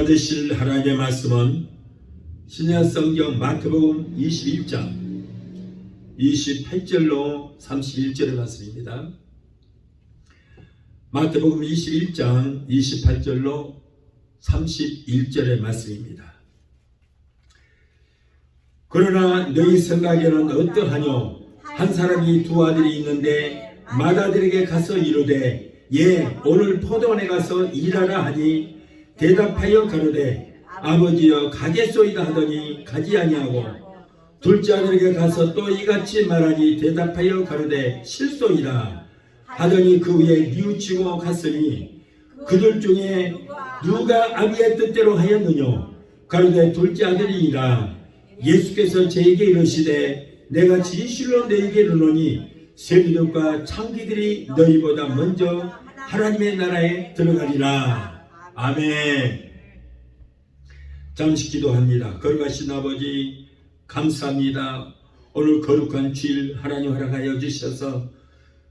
받으실 하나님의 말씀은 신약성경 마태복음 21장 28절로 31절의 말씀입니다. 마태복음 21장 28절로 31절의 말씀입니다. 그러나 너희 생각에는 어떠하뇨? 한 사람이 두 아들이 있는데 맏아들에게 가서 이르되 오늘 포도원에 가서 일하라 하니 대답하여 가로되 아버지여 가겠소이다 하더니 가지 아니하고 둘째 아들에게 가서 또 이같이 말하니 대답하여 가로되 실소이다 하더니 그 위에 뉘우치고 갔으니 그들 중에 누가 아비의 뜻대로 하였느뇨? 가로되 둘째 아들이니라. 예수께서 저에게 이르시되 내가 진실로 너희에게 이르노니 세리들과 창기들이 너희보다 먼저 하나님의 나라에 들어가리라. 아멘. 잠시 기도합니다. 거룩하신 아버지 감사합니다. 오늘 거룩한 주일 하나님 허락하여 주셔서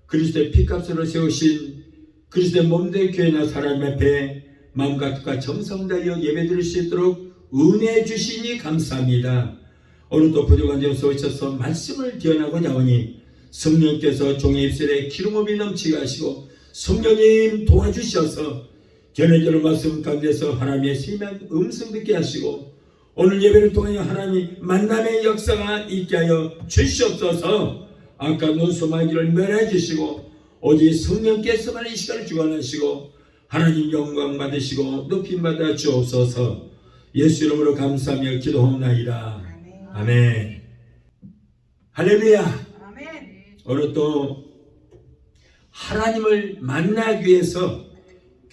그리스도의 피값으로 세우신 그리스도의 몸된 교회나 사람 앞에 마음과 뜻과 정성 다하여 예배드릴 수 있도록 은혜 주시니 감사합니다. 오늘도 부족한 점 쏘셔서 말씀을 기원하고자 하오니 성령께서 종의 입술에 기름업이 넘치게 하시고 성령님 도와주셔서 전해지는 말씀 가운데서 하나님의 세미한 음성 듣게 하시고 오늘 예배를 통하여 하나님 만남의 역사가 있게 하여 주시옵소서. 아까 논수마귀를 멸해 주시고 오직 성령께서만 이 시간을 주관하시고 하나님 영광 받으시고 높임 받아 주옵소서. 예수 이름으로 감사하며 기도하옵나이다. 아멘. 할렐루야. 오늘 또 하나님을 만나기 위해서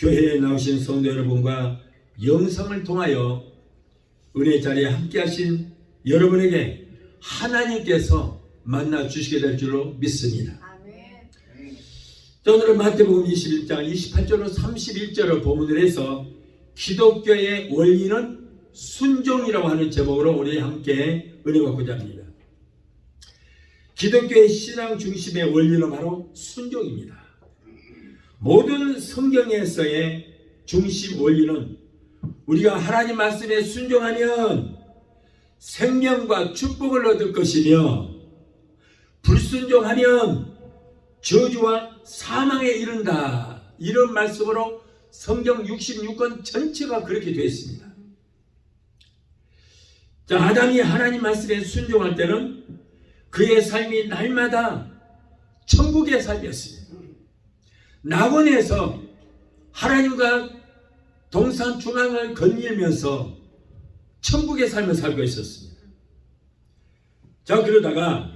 교회에 나오신 성도 여러분과 영상을 통하여 은혜 자리에 함께 하신 여러분에게 하나님께서 만나 주시게 될 줄로 믿습니다. 오늘은 마태복음 21장 28절로 31절을 본문을 해서 기독교의 원리는 순종이라고 하는 제목으로 우리 함께 은혜 받고자 합니다. 기독교의 신앙 중심의 원리는 바로 순종입니다. 모든 성경에서의 중심 원리는 우리가 하나님 말씀에 순종하면 생명과 축복을 얻을 것이며 불순종하면 저주와 사망에 이른다. 이런 말씀으로 성경 66권 전체가 그렇게 되어 있습니다. 자, 아담이 하나님 말씀에 순종할 때는 그의 삶이 날마다 천국의 삶이었습니다. 낙원에서 하나님과 동산 중앙을 거닐면서 천국의 삶을 살고 있었습니다. 자, 그러다가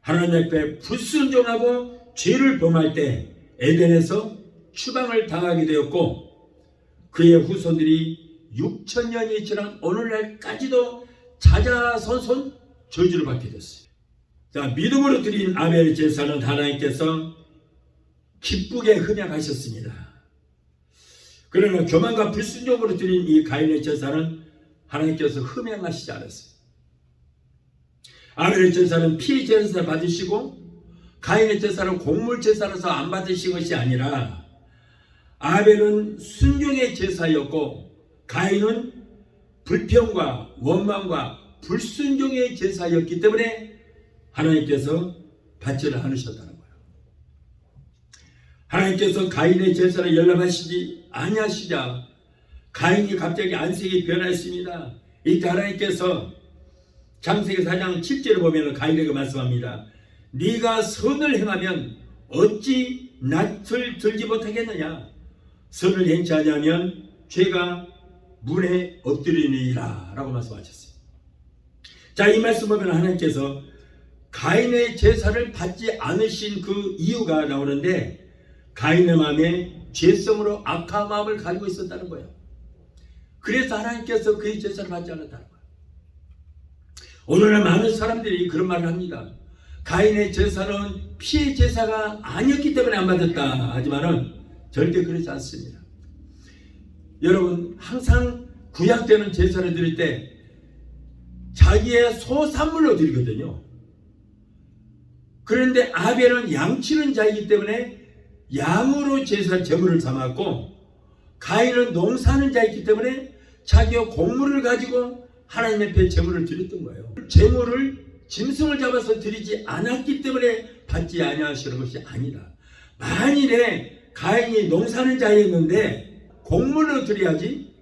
하나님 앞에 불순종하고 죄를 범할 때 에덴에서 추방을 당하게 되었고 그의 후손들이 6,000년이 지난 오늘날까지도 자자손손 저주를 받게 됐어요. 자, 믿음으로 드린 아벨 제사는 하나님께서 기쁘게 헌약하셨습니다. 그러나 교만과 불순종으로 드린 이 가인의 제사는 하나님께서 흠양하시지 않았어요. 아벨의 제사는 피 제사 받으시고 가인의 제사는 곡물 제사로서 안 받으신 것이 아니라 아벨은 순종의 제사였고 가인은 불평과 원망과 불순종의 제사였기 때문에 하나님께서 받지를 않으셨다는 거예요. 하나님께서 가인의 제사를 연락하시지 아니하시자 가인이 갑자기 안색이 변했습니다. 이때 하나님께서 창세기 4장 7절을 보면 가인에게 말씀합니다. 네가 선을 행하면 어찌 낯을 들지 못하겠느냐? 선을 행치 아니하면 죄가 문에 엎드리니라 라고 말씀하셨어요. 자, 이 말씀 보면 하나님께서 가인의 제사를 받지 않으신 그 이유가 나오는데 가인의 마음에 죄성으로 악한 마음을 가지고 있었다는 거예요. 그래서 하나님께서 그의 제사를 받지 않았다는 거예요. 오늘날 많은 사람들이 그런 말을 합니다. 가인의 제사는 피의 제사가 아니었기 때문에 안 받았다 하지만은 절대 그렇지 않습니다. 여러분, 항상 구약 때는 제사를 드릴 때 자기의 소산물로 드리거든요. 그런데 아벨은 양치는 자이기 때문에 양으로 제물을 삼았고 가인은 농사하는 자였기 때문에 자기의 곡물을 가지고 하나님 앞에 제물을 드렸던 거예요. 제물을 짐승을 잡아서 드리지 않았기 때문에 받지 아니하시는 것이 아니라, 만일에 가인이 농사하는 자였는데 곡물로 드려야지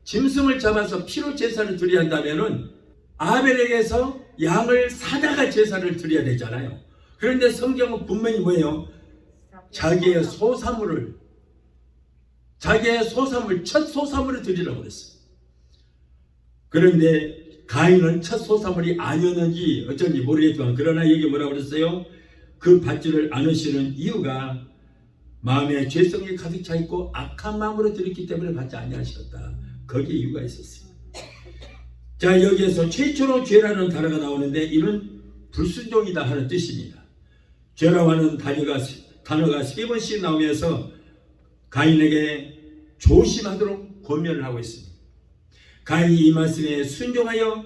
짐승을 잡아서 피로 제사를 드려야 한다면은 아벨에게서 양을 사다가 제사를 드려야 되잖아요. 그런데 성경은 분명히 뭐예요? 자기의 소사물을, 첫 소사물을 드리라고 그랬어요. 그런데 가인은 첫 소사물이 아니었는지 어쩐지 모르겠지만, 그러나 여기 뭐라고 그랬어요? 그 받지를 않으시는 이유가 마음에 죄성이 가득 차 있고 악한 마음으로 드렸기 때문에 받지 아니하셨다. 거기에 이유가 있었어요. 자, 여기에서 최초로 죄라는 단어가 나오는데 이는 불순종이다 하는 뜻입니다. 죄라고 하는 단어가 3번씩 나오면서 가인에게 조심하도록 권면을 하고 있습니다. 가인이 이 말씀에 순종하여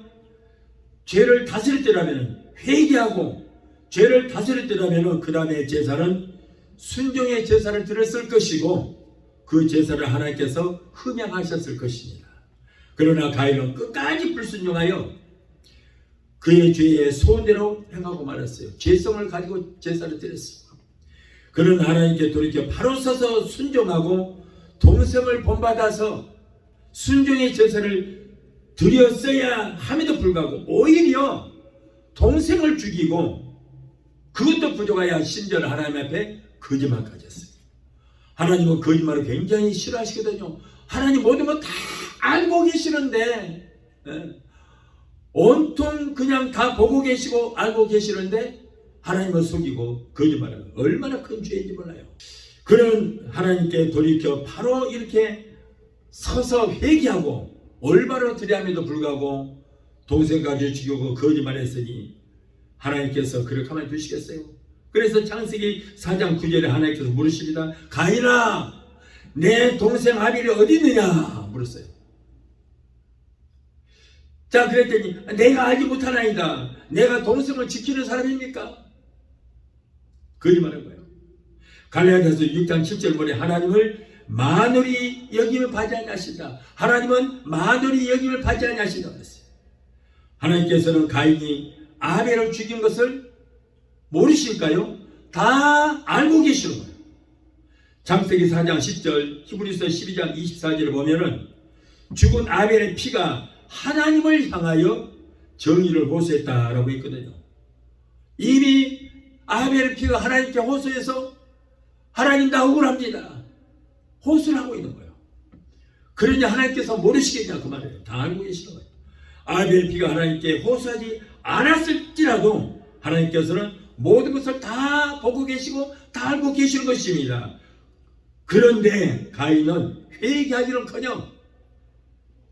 죄를 다스릴 때라면, 회개하고 죄를 다스릴 때라면 그 다음에 제사는 순종의 제사를 드렸을 것이고 그 제사를 하나님께서 흠양하셨을 것입니다. 그러나 가인은 끝까지 불순종하여 그의 죄의 소원대로 행하고 말았어요. 죄성을 가지고 제사를 드렸어요. 그는 하나님께 돌이켜 바로 서서 순종하고 동생을 본받아서 순종의 제사를 드렸어야 함에도 불구하고 오히려 동생을 죽이고 그것도 부족하여 심지어 하나님 앞에 거짓말까지 했어요. 하나님은 거짓말을 굉장히 싫어하시거든요. 하나님 모든 거 다 알고 계시는데, 온통 그냥 다 보고 계시고 알고 계시는데 하나님을 속이고 거짓말하는 얼마나 큰 죄인지 몰라요. 그는 하나님께 돌이켜 바로 이렇게 서서 회개하고 올바로 드려함에도 불구하고 동생까지 죽이고 거짓말했으니 하나님께서 그렇게 가만히 두시겠어요? 그래서 창세기 4장 9절에 하나님께서 물으십니다. 가인아, 내 동생 아벨이 어디 있느냐? 물었어요. 자, 그랬더니 내가 알지 못하나이다. 내가 동생을 지키는 사람입니까? 거짓말한 거예요. 갈라디아서 6장 7절 보니 하나님을 만홀히 여김을 받지 아니하신다. 하나님은 만홀히 여김을 받지 아니하신다 그랬어요. 하나님께서는 가인이 아벨을 죽인 것을 모르실까요? 다 알고 계시는 거예요. 창세기 4장 10절, 히브리서 12장 24절을 보면은 죽은 아벨의 피가 하나님을 향하여 정의를 호소했다라고 했거든요. 이미 아벨의 피가 하나님께 호소해서 하나님 나 억울합니다. 호소를 하고 있는 거예요. 그러니 하나님께서 모르시겠냐 그 말이에요. 다 알고 계시는 거예요. 아벨의 피가 하나님께 호소하지 않았을지라도 하나님께서는 모든 것을 다 보고 계시고 다 알고 계시는 것입니다. 그런데 가인은 회개하기는커녕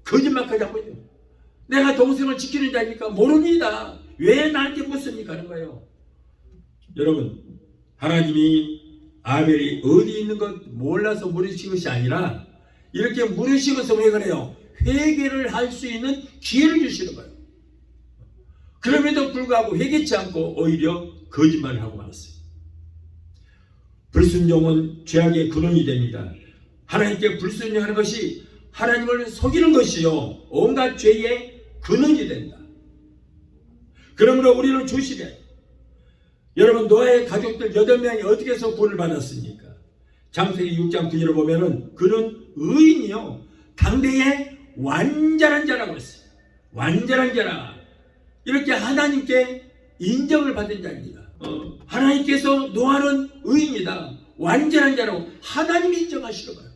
거짓말까지 하고 있어요. 내가 동생을 지키는 자니까 모릅니다. 왜 나한테 묻습니까? 하는 거예요. 여러분, 하나님이 아벨이 어디 있는 것 몰라서 물으신 것이 아니라 이렇게 물으시고서 왜 그래요? 회개를 할 수 있는 기회를 주시는 거예요. 그럼에도 불구하고 회개치 않고 오히려 거짓말을 하고 말았어요. 불순종은 죄악의 근원이 됩니다. 하나님께 불순종하는 것이 하나님을 속이는 것이요 온갖 죄의 근원이 된다. 그러므로 우리는 조심해야 해요. 여러분, 노아의 가족들 8명이 어떻게 해서 구원을 받았습니까? 창세기 6장 9절을 보면은 그는 의인이요 당대의 완전한 자라고 했어요. 완전한 자라. 이렇게 하나님께 인정을 받은 자입니다. 하나님께서 노아는 의인이다, 완전한 자라고 하나님이 인정하시는 거예요.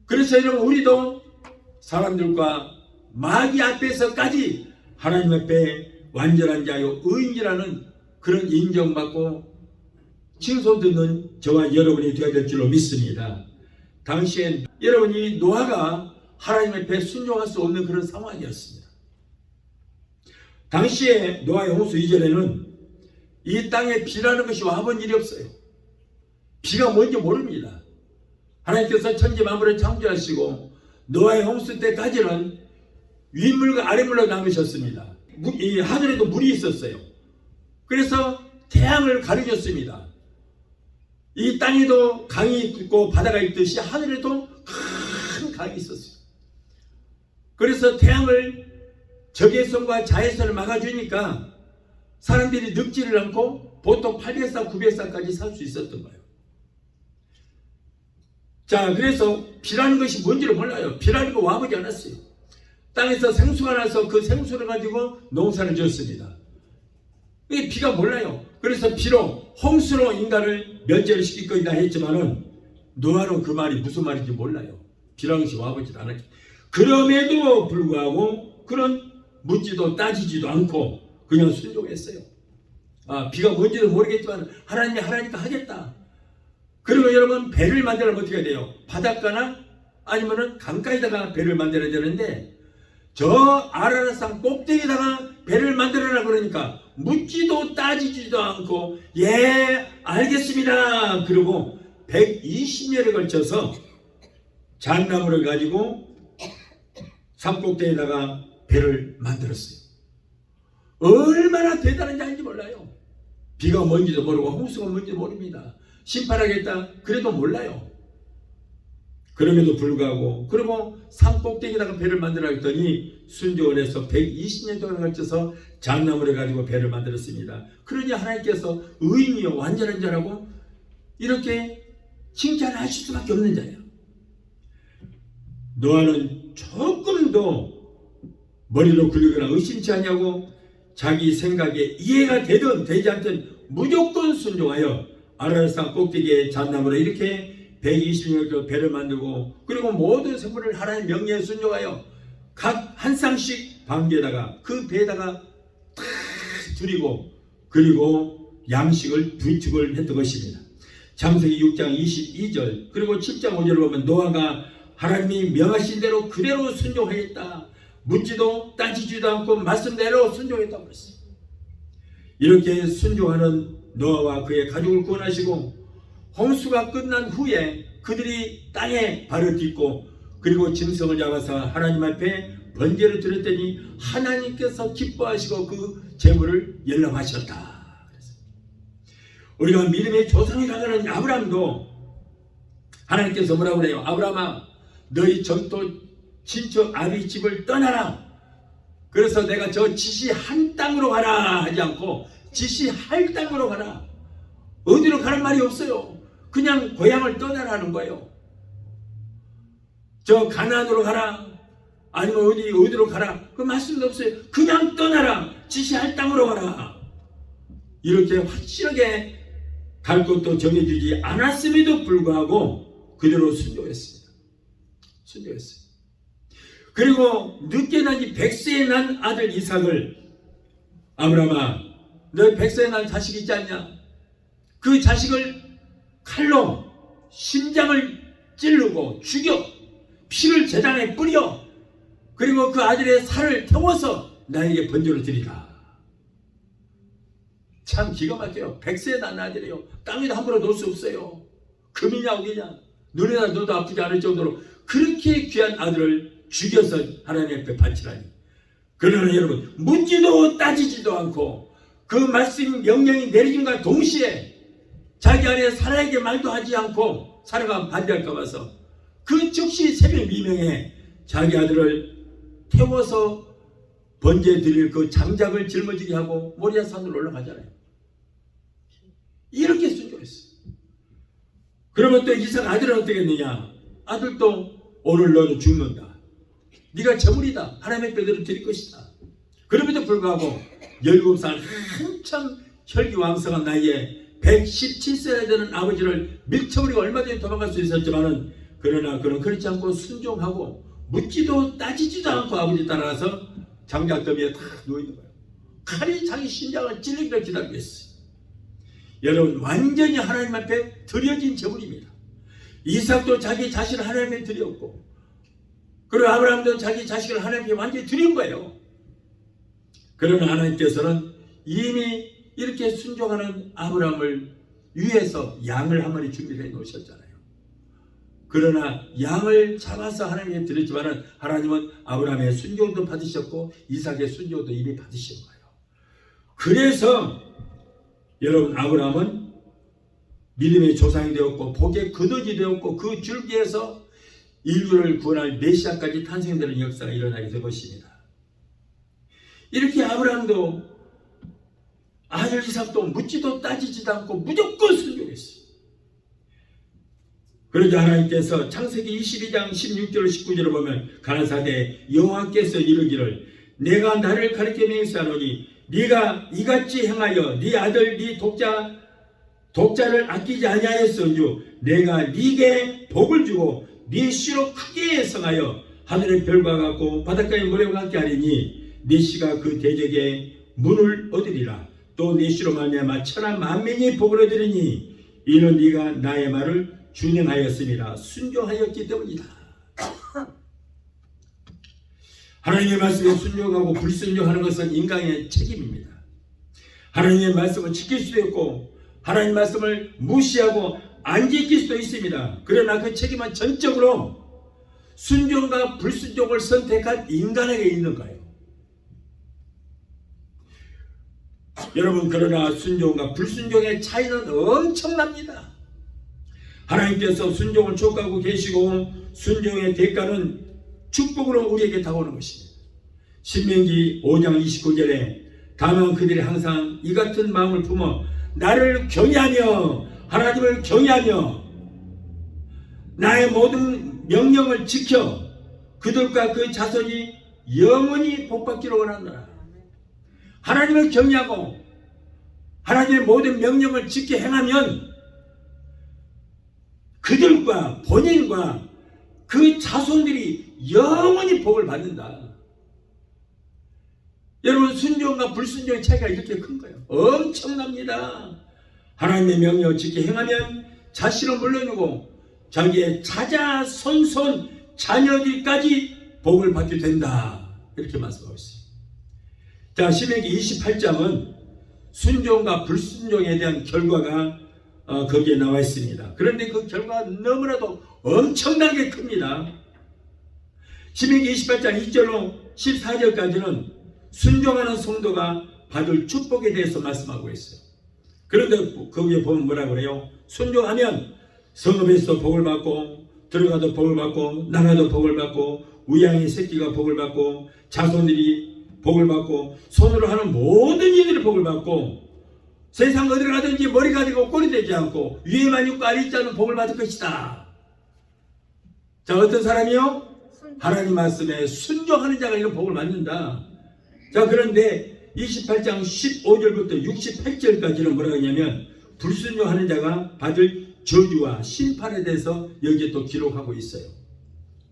그래서 여러분, 우리도 사람들과 마귀 앞에서까지 하나님 앞에 완전한 자요 의인이라는 그런 인정받고 칭송 듣는 저와 여러분이 되어야 될 줄로 믿습니다. 당시엔 여러분이 노아가 하나님 앞에 순종할 수 없는 그런 상황이었습니다. 당시에 노아의 홍수 이전에는 이 땅에 비라는 것이 와본 일이 없어요. 비가 뭔지 모릅니다. 하나님께서 천지 만물을 창조하시고 노아의 홍수 때까지는 윗물과 아랫물로 나누셨습니다. 이 하늘에도 물이 있었어요. 그래서 태양을 가려줬습니다. 이 땅에도 강이 있고 바다가 있듯이 하늘에도 큰 강이 있었어요. 그래서 태양을 적외선과 자외선을 막아주니까 사람들이 늙지를 않고 보통 800살, 900살까지 살 수 있었던 거예요. 자, 그래서 비라는 것이 뭔지를 몰라요. 비라는 거 와보지 않았어요. 땅에서 생수가 나서 그 생수를 가지고 농사를 지었습니다. 이 비가 몰라요. 그래서 비로 홍수로 인간을 멸절을 시킬 것이다 했지만은 노아는 그 말이 무슨 말인지 몰라요. 비라는 것이 와보지도 않았기. 그럼에도 불구하고 그런 묻지도 따지지도 않고 그냥 순종했어요. 비가 뭔지도 모르겠지만 하나님이 하라니까 하겠다. 그리고 여러분, 배를 만들면 어떻게 돼요? 바닷가나 아니면은 강가에다가 배를 만들어야 되는데 저 아라랏산 꼭대기에다가 배를 만들어라 그러니까 묻지도 따지지도 않고 예 알겠습니다. 그리고 120년에 걸쳐서 잣나무를 가지고 산 꼭대기에다가 배를 만들었어요. 얼마나 대단한지 알지 몰라요. 비가 뭔지도 모르고 홍수가 뭔지도 모릅니다. 심판하겠다 그래도 몰라요. 그럼에도 불구하고 그리고 산 꼭대기에다가 배를 만들어 했더니 순종을 해서 120년 동안 걸쳐서 잣나무를 가지고 배를 만들었습니다. 그러니 하나님께서 의인이요 완전한 자라고 이렇게 칭찬하실 수밖에 없는 자예요. 노아는 조금도 머리로 굴리거나 의심치 않냐고 자기 생각에 이해가 되든 되지 않든 무조건 순종하여 아라랏산 꼭대기에 잣나무로 이렇게 120년 배를 만들고 그리고 모든 생물을 하나님의 명령에 순종하여 각 한 쌍씩 방주에다가 그 배에다가 탁 들이고 그리고 양식을 부축을 했던 것입니다. 창세기 6장 22절 그리고 7장 5절을 보면 노아가 하나님이 명하신 대로 그대로 순종하였다. 묻지도 따지지도 않고 말씀대로 순종했다고 그랬어요. 이렇게 순종하는 노아와 그의 가족을 구원하시고 홍수가 끝난 후에 그들이 땅에 발을 딛고 그리고 짐승을 잡아서 하나님 앞에 번제를 드렸더니 하나님께서 기뻐하시고 그 제물을 열람하셨다. 우리가 믿음의 조상이라고 하는 아브라함도 하나님께서 뭐라고 그래요? 아브라함아 너희 전토 친척 아비 집을 떠나라. 그래서 내가 저 지시한 땅으로 가라 하지 않고 지시할 땅으로 가라. 어디로 가는 말이 없어요. 그냥 고향을 떠나라는 거예요. 저 가나안으로 가라. 아니면 어디로 가라. 그 말씀도 없어요. 그냥 떠나라. 지시할 땅으로 가라. 이렇게 확실하게 갈 곳도 정해주지 않았음에도 불구하고 그대로 순종했습니다. 순종했어요. 그리고 늦게 난지 100세에 난 아들 이삭을 아브라함아 너 100세에 난 자식 있지 않냐? 그 자식을 칼로 심장을 찌르고 죽여 피를 제단에 뿌려 그리고 그 아들의 살을 태워서 나에게 번제로 드리라. 참 기가 막혀요. 100세에 난 아들이에요. 땅에다 함부로 놓을 수 없어요. 금이냐 옥이냐 눈에다 넣어도 아프지 않을 정도로 그렇게 귀한 아들을 죽여서 하나님 앞에 바치라니. 그러나 여러분 묻지도 따지지도 않고 그 말씀 명령이 내리짐과 동시에 자기 안에 살아에게 말도 하지 않고 살아가 반대할까 봐서 그 즉시 새벽 미명에 자기 아들을 태워서 번제 드릴 그 장작을 짊어지게 하고 모리아 산으로 올라가잖아요. 이렇게 순종했어요. 그러면 또 이삭 아들은 어떻게 했느냐? 아들도 오늘 너는 죽는다. 네가 제물이다. 하나님의 뼈대로 드릴 것이다. 그럼에도 불구하고 17살 한참 혈기왕성한 나이에 117세나 되는 아버지를 밀쳐버리고 얼마든지 도망갈 수 있었지만은 그러나 그는 그렇지 않고 순종하고 묻지도 따지지도 않고 아버지 따라가서 장작더미에 탁 누워있는 거예요. 칼이 자기 심장을 찔리기를 기다리고 있어요. 여러분 완전히 하나님 앞에 드려진 제물입니다. 이삭도 자기 자신을 하나님께 드렸고 그리고 아브라함도 자기 자식을 하나님께 완전히 드린 거예요. 그러나 하나님께서는 이미 이렇게 순종하는 아브라함을 위해서 양을 한 마리 준비해 놓으셨잖아요. 그러나 양을 잡아서 하나님께 드렸지만 하나님은 아브라함의 순종도 받으셨고 이삭의 순종도 이미 받으신 거예요. 그래서 여러분 아브라함은 믿음의 조상이 되었고 복의 근원이 되었고 그 줄기에서 인류를 구원할 메시아까지 탄생되는 역사가 일어나게 될 것입니다. 이렇게 아브라함도 아들 이삭도 묻지도 따지지도 않고 무조건 순종했어요. 그러자 하나님께서 창세기 22장 16절 19절을 보면 가라사대 여호와께서 이르기를 내가 나를 가리켜 맹세하노니 네가 이같이 행하여 네 아들 네 독자를 아끼지 아니하였은즉 내가 네게 복을 주고 네 씨로 크게 성하여 하늘의 별과 같고 바닷가의 모래와 같게 하리니 네 씨가 그 대적의 문을 얻으리라. 또 네 씨로 말미암아 천하 만민이 복을 얻으리니 이는 네가 나의 말을 준행하였음이라. 순종하였기 때문이다. 하나님의 말씀에 순종하고 불순종하는 것은 인간의 책임입니다. 하나님의 말씀을 지킬 수도 있고 하나님의 말씀을 무시하고 안 지킬 수도 있습니다. 그러나 그 책임은 전적으로 순종과 불순종을 선택한 인간에게 있는 거예요. 여러분, 그러나 순종과 불순종의 차이는 엄청납니다. 하나님께서 순종을 촉구하고 계시고 순종의 대가는 축복으로 우리에게 다가오는 것입니다. 신명기 5장 29절에 다만 그들이 항상 이 같은 마음을 품어 나를 경외하며 하나님을 경외하며 나의 모든 명령을 지켜 그들과 그 자손이 영원히 복받기를 원한다. 하나님을 경외하고 하나님의 모든 명령을 지켜 행하면 그들과 본인과 그 자손들이 영원히 복을 받는다. 여러분, 순종과 불순종의 차이가 이렇게 큰 거예요. 엄청납니다. 하나님의 명령을 지켜 행하면 자신을 물러주고 자기의 자자손손 자녀들까지 복을 받게 된다. 이렇게 말씀하고 있어요. 자, 신명기 28장은 순종과 불순종에 대한 결과가 거기에 나와 있습니다. 그런데 그 결과가 너무나도 엄청나게 큽니다. 신명기 28장 2절로 14절까지는 순종하는 성도가 받을 축복에 대해서 말씀하고 있어요. 그런데 거기에 보면 뭐라 그래요? 순종하면 성읍에서 복을 받고 들어가도 복을 받고 나가도 복을 받고 우양의 새끼가 복을 받고 자손들이 복을 받고 손으로 하는 모든 일들이 복을 받고 세상 어디를 가든지 머리가 되고 꼴이 되지 않고 위에만 있고 아래 있지 않은 복을 받을 것이다. 자, 어떤 사람이요? 하나님 말씀에 순종하는 자가 이런 복을 받는다. 자, 그런데 28장 15절부터 68절까지는 뭐라고 하냐면 불순종하는 자가 받을 저주와 심판에 대해서 여기에 또 기록하고 있어요.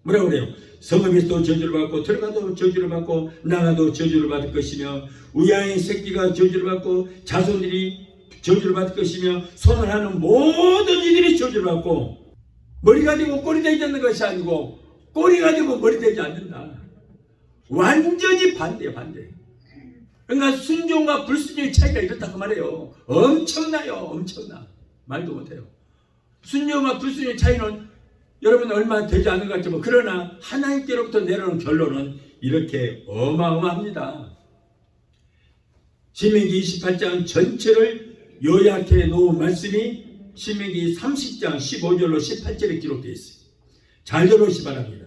뭐라고 그래요? 성읍에서도 저주를 받고 들어가도 저주를 받고 나가도 저주를 받을 것이며 우양의 새끼가 저주를 받고 자손들이 저주를 받을 것이며 손을 하는 모든 이들이 저주를 받고 머리가 되고 꼴이 되지 않는 것이 아니고 꼬리가 되고 머리 되지 않는다. 완전히 반대예요, 반대. 그러니까 순종과 불순종의 차이가 이렇다고 말해요. 엄청나요, 엄청나. 말도 못해요. 순종과 불순종의 차이는 여러분 얼마 되지 않은 것 같지만 그러나 하나님께로부터 내려오는 결론은 이렇게 어마어마합니다. 신명기 28장 전체를 요약해 놓은 말씀이 신명기 30장 15절로 18절에 기록되어 있어요. 잘 들으시기 바랍니다.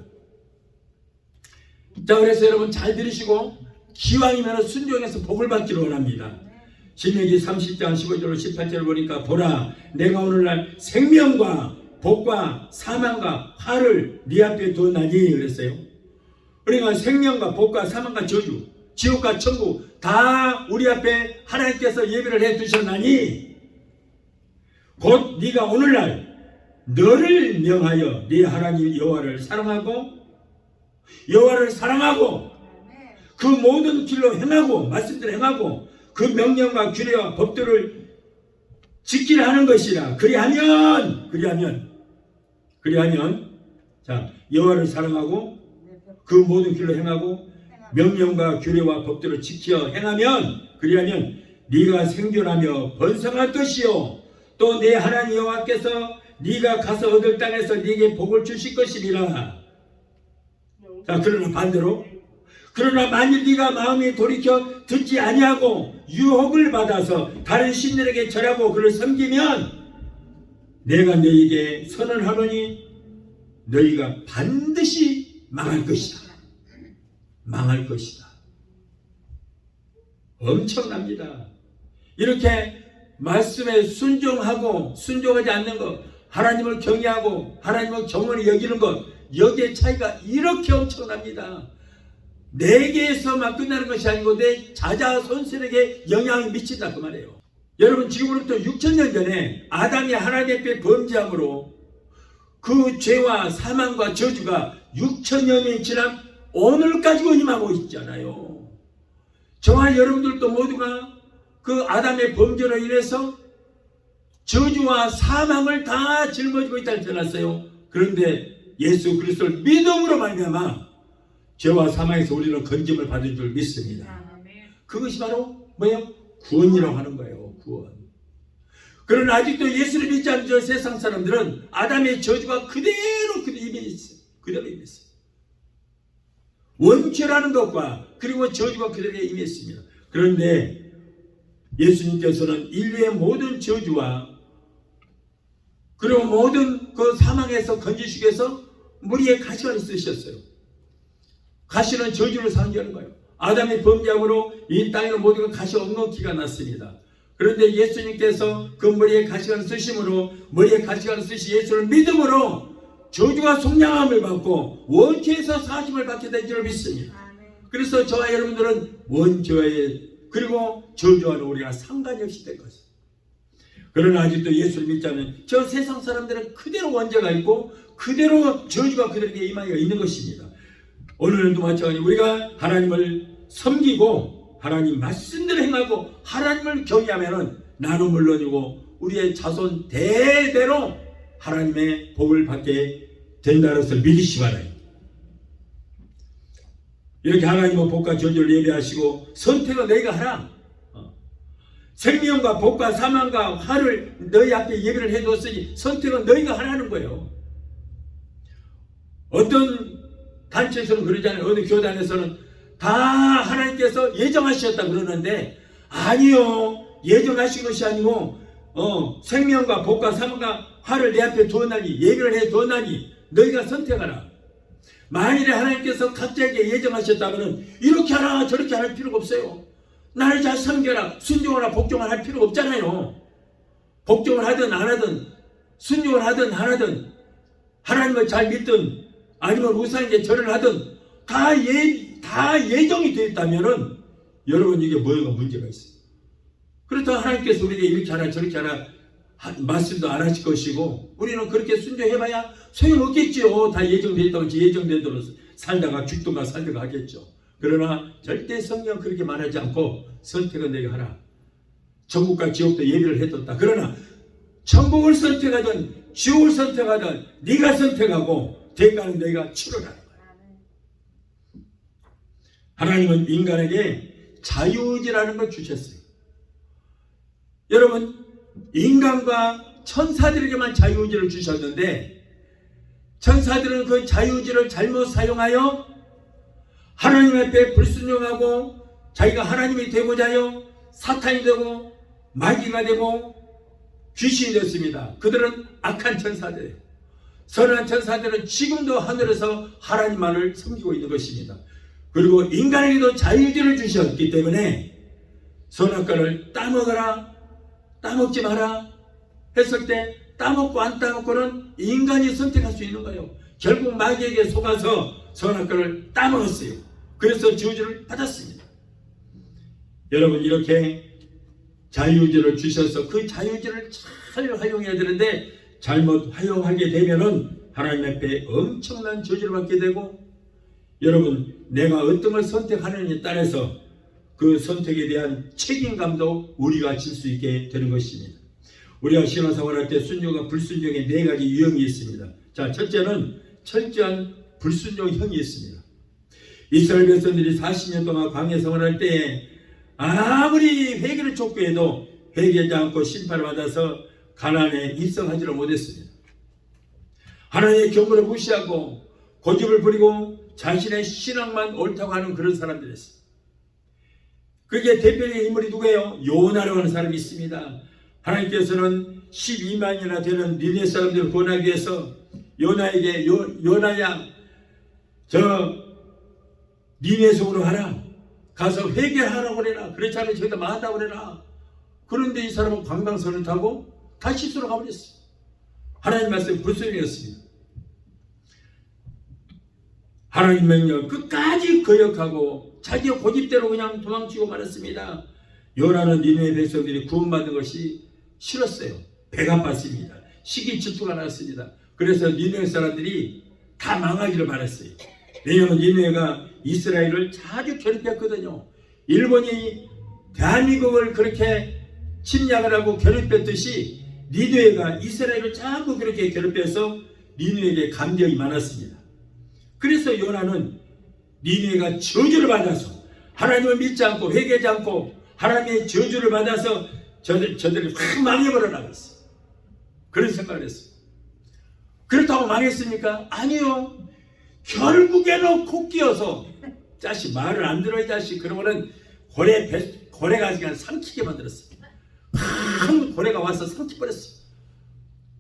자, 그래서 여러분 잘 들으시고 기왕이면 순종해서 복을 받기를 원합니다. 신명기 30장 15절로 18절을 보니까 보라, 내가 오늘날 생명과 복과 사망과 화를 네 앞에 두었나니 그랬어요. 그러니까 생명과 복과 사망과 저주, 지옥과 천국 다 우리 앞에 하나님께서 예비를 해 두셨나니 곧 네가 오늘날 너를 명하여 네 하나님 여호와를 사랑하고 그 모든 길로 행하고 말씀대로 행하고 그 명령과 규례와 법들을 지키려 하는 것이라. 그리하면 자, 여호와를 사랑하고 그 모든 길로 행하고 명령과 규례와 법들을 지켜 행하면 그리하면 네가 생존하며 번성할 것이요 또 내 하나님 여호와께서 네가 가서 얻을 땅에서 네게 복을 주실 것이니라. 자, 그러나 반대로 그러나 만일 네가 마음이 돌이켜 듣지 아니하고 유혹을 받아서 다른 신들에게 절하고 그를 섬기면 내가 너희에게 선언하노니 너희가 반드시 망할 것이다. 망할 것이다. 엄청납니다. 이렇게 말씀에 순종하고 순종하지 않는 것, 하나님을 경외하고 하나님을 경원히 여기는 것, 여기에 차이가 이렇게 엄청납니다. 내게에서만 끝나는 것이 아니고 내 자자손손에게 영향을 미친다 그 말이에요. 여러분, 지금으로부터 6,000년 전에 아담이 하나님 앞에 범죄함으로 그 죄와 사망과 저주가 6,000년이 지난 오늘까지 임하고 있잖아요. 저와 여러분들도 모두가 그 아담의 범죄로 인해서 저주와 사망을 다 짊어지고 있다는 전했어요. 그런데 예수 그리스도를 믿음으로 말미암아 죄와 사망에서 우리는 건짐을 받은 줄 믿습니다. 그것이 바로 뭐예요? 구원이라고 하는 거예요. 구원. 그러나 아직도 예수를 믿지 않는 저 세상 사람들은 아담의 저주가 그대로 임해 있어요. 그대로 임해 있어요. 원죄라는 것과 그리고 저주가 그대로 임해 있습니다. 그런데 예수님께서는 인류의 모든 저주와 그리고 모든 그 사망에서 건지시기 위해서 머리에 가시관을 쓰셨어요. 가시는 저주를 상징하는 거예요. 아담의 범죄함으로 이 땅에는 모두가 가시 엉겅퀴가 났습니다. 그런데 예수님께서 그 머리에 가시관을 쓰심으로 머리에 가시관을 쓰시 예수를 믿음으로 저주가 속량함을 받고 원죄에서 사심을 받게 된 줄 믿습니다. 그래서 저와 여러분들은 원죄의 그리고 저주와는 우리가 상관이 없이 될 것입니다. 그러나 아직도 예수를 믿지 않는 저 세상 사람들은 그대로 원죄가 있고 그대로 저주가 그들에게 임하여 있는 것입니다. 오늘도 마찬가지 우리가 하나님을 섬기고 하나님 말씀대로 행하고 하나님을 경외하면은 나는 물론이고 우리의 자손 대대로 하나님의 복을 받게 된다는 것을 믿으시 바라요. 이렇게 하나님의 복과 저주를 예배하시고 선택은 너희가 하라. 생명과 복과 사망과 화를 너희 앞에 예배를 해두었으니 선택은 너희가 하라는 거예요. 어떤 단체에서는 그러잖아요. 어느 교단에서는 다 하나님께서 예정하셨다 그러는데 아니요. 예정하신 것이 아니고 생명과 복과 사망과 화를 내 앞에 두었나니 예배를 해 두었나니 너희가 선택하라. 만일에 하나님께서 각자에게 예정하셨다면 이렇게 하라 저렇게 할 필요가 없어요. 나를 잘 섬겨라 순종하라 복종을 할 필요가 없잖아요. 복종을 하든 안 하든 순종을 하든 안 하든 하나님을 잘 믿든 아니면 우상에게 절을 하든 다 예정이 되어 있다면은 여러분 이게 뭐가 문제가 있어요. 그렇다고 하나님께서 우리에게 이렇게 하라 저렇게 하라 말씀도 안 하실 것이고 우리는 그렇게 순종해봐야 소용없겠죠. 다 예정되어 있다고 예정된 대로 살다가 죽든가 살다가 하겠죠. 그러나 절대 성경 그렇게 말하지 않고 선택은 내가 하라. 천국과 지옥도 예비를 해뒀다. 그러나 천국을 선택하든 지옥을 선택하든 네가 선택하고 대가는 너희가 치러라는 거야. 하나님은 인간에게 자유의지라는 걸 주셨어요. 여러분 인간과 천사들에게만 자유의지를 주셨는데 천사들은 그 자유의지를 잘못 사용하여 하나님 앞에 불순종하고 자기가 하나님이 되고자 하여 사탄이 되고 마귀가 되고 귀신이 됐습니다. 그들은 악한 천사들이에요. 선한 천사들은 지금도 하늘에서 하나님만을 섬기고 있는 것입니다. 그리고 인간에게도 자유의지를 주셨기 때문에 선악과를 따먹어라 따먹지 마라 했을 때 따먹고 안 따먹고는 인간이 선택할 수 있는 거예요. 결국 마귀에게 속아서 선악과를 따먹었어요. 그래서 저주를 받았습니다. 여러분 이렇게 자유의지를 주셔서 그 자유의지를 잘 활용해야 되는데 잘못 활용하게 되면은 하나님 앞에 엄청난 저주를 받게 되고 여러분 내가 어떤 걸 선택하느냐에 따라서 그 선택에 대한 책임감도 우리가 질 수 있게 되는 것입니다. 우리가 신앙생활할 때 순종과 불순종의 네 가지 유형이 있습니다. 자, 첫째는 철저한 불순종형이 있습니다. 이스라엘 백성들이 40년 동안 광야 생활할 때 아무리 회개를 촉구해도 회개하지 않고 심판을 받아서 가나안에 입성하지를 못했습니다. 하나님의 경고를 무시하고 고집을 부리고 자신의 신앙만 옳다고 하는 그런 사람들이었습니다. 그게 대표적인 인물이 누구예요? 요나라고 하는 사람이 있습니다. 하나님께서는 12만이나 되는 니네 사람들을 구원하기 위해서 요나에게 요나야 저 니네 속으로 가라. 가서 회개하라고 그래라. 그렇지 않으면 저기다 망한다고 그래라. 그런데 이 사람은 관광선을 타고 다시스로 가버렸어요. 하나님 말씀 불순이었습니다. 하나님 명령 끝까지 거역하고 자기 고집대로 그냥 도망치고 말았습니다. 요나는 니네의 백성들이 구원받는 것이 싫었어요. 배가 팠습니다. 시기 질투가 났습니다. 그래서 니네 사람들이 다 망하기를 바랐어요. 왜냐하면 니네가 이스라엘을 자주 괴롭혔거든요. 일본이 대한민국을 그렇게 침략을 하고 괴롭혔듯이 니네가 이스라엘을 자꾸 그렇게 괴롭혀서 니네에게 감정이 많았습니다. 그래서 요나는 니네가 저주를 받아서 하나님을 믿지 않고 회개하지 않고 하나님의 저주를 받아서 저들이 확 망해버려 나갔어요. 그런 생각을 했어요. 그렇다고 망했습니까? 아니요. 결국에는 코 끼어서 자식 말을 안 들어 이 자식 그러면은 고래가 그냥 삼키게 만들었어요. 큰 고래가 와서 삼키버렸어요.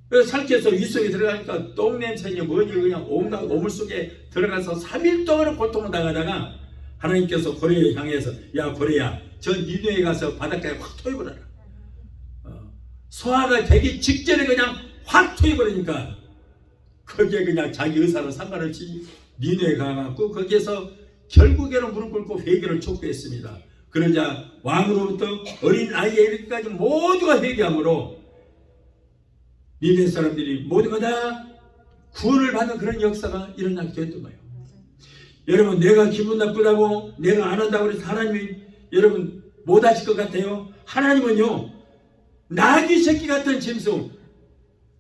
그래서 삼켜서 윗속에 들어가니까 똥냄새냐 뭐니 그냥 온갖 오물 속에 들어가서 3일 동안 고통을 당하다가 하나님께서 고래에 향해서 야 고래야 저 니네에 가서 바닷가에 확 토해버려라. 소화가 되기 직전에 그냥 확 토해버리니까 거기에 그냥 자기 의사로 상관없이 니네에 가갖고 거기에서 결국에는 무릎 꿇고 회개를 촉구했습니다. 그러자 왕으로부터 어린 아이에 이르기까지 모두가 회개함으로 니네 사람들이 모두가 다 구원을 받는 그런 역사가 일어나게 됐던 거예요. 여러분 내가 기분 나쁘다고 내가 안 한다고 해서 하나님이 여러분 못 하실 것 같아요? 하나님은요 나귀 새끼 같은 짐승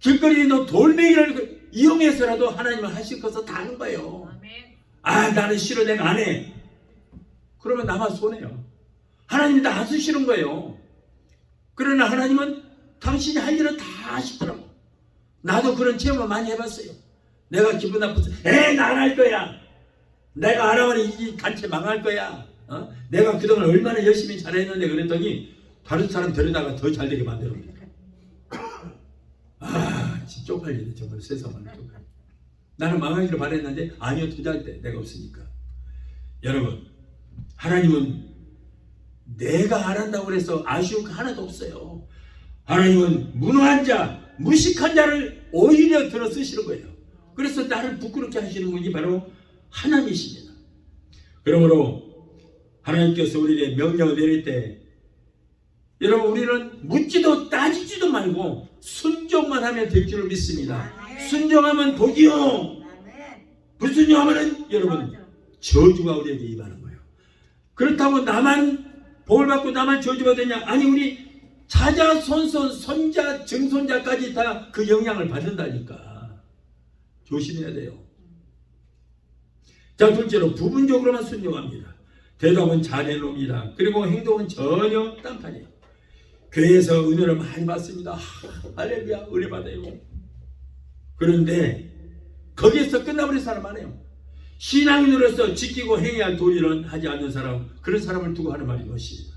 길거리에 있는 돌멩이를 이용해서라도 하나님은 하실 것을 다 하는 거예요. 아 나는 싫어 내가 안 해. 그러면 나만 손해요. 하나님이 다 하시는 거예요. 그러나 하나님은 당신이 할 일은 다 하시더라고. 나도 그런 체험을 많이 해봤어요. 내가 기분 나빠서 나 안 할 거야. 내가 안 하면 이 단체 망할 거야. 내가 그동안 얼마나 열심히 잘했는데 그랬더니 다른 사람 데려다가 더 잘되게 만들어버립니다. 진짜 쪽팔리네 정말 세상을 쪽팔려. 나는 망하기를 바랬는데 아니요 투자할 때 내가 없으니까. 여러분 하나님은 내가 안 한다고 해서 아쉬운 거 하나도 없어요. 하나님은 무능한 자 무식한 자를 오히려 들어 쓰시는 거예요. 그래서 나를 부끄럽게 하시는 분이 바로 하나님이십니다. 그러므로 하나님께서 우리에게 명령을 내릴 때 여러분 우리는 묻지도 따지지도 말고 순종만 하면 될 줄을 믿습니다. 순종하면 복이요 불순종하면 여러분 저주가 우리에게 임하는 거예요. 그렇다고 나만 복을 받고 나만 저주받느냐? 아니 우리 자자 손손 손자 증손자까지 다 그 영향을 받는다니까 조심해야 돼요. 자 둘째로 부분적으로만 순종합니다. 대답은 잘해놓습니다. 그리고 행동은 전혀 딴판이에요. 교회에서 은혜를 많이 받습니다. 할렐루야 은혜 받아요. 그런데 거기에서 끝나버린 사람 안 해요. 신앙인으로서 지키고 행해야 할 도리는 하지 않는 사람 그런 사람을 두고 하는 말이 것입니다.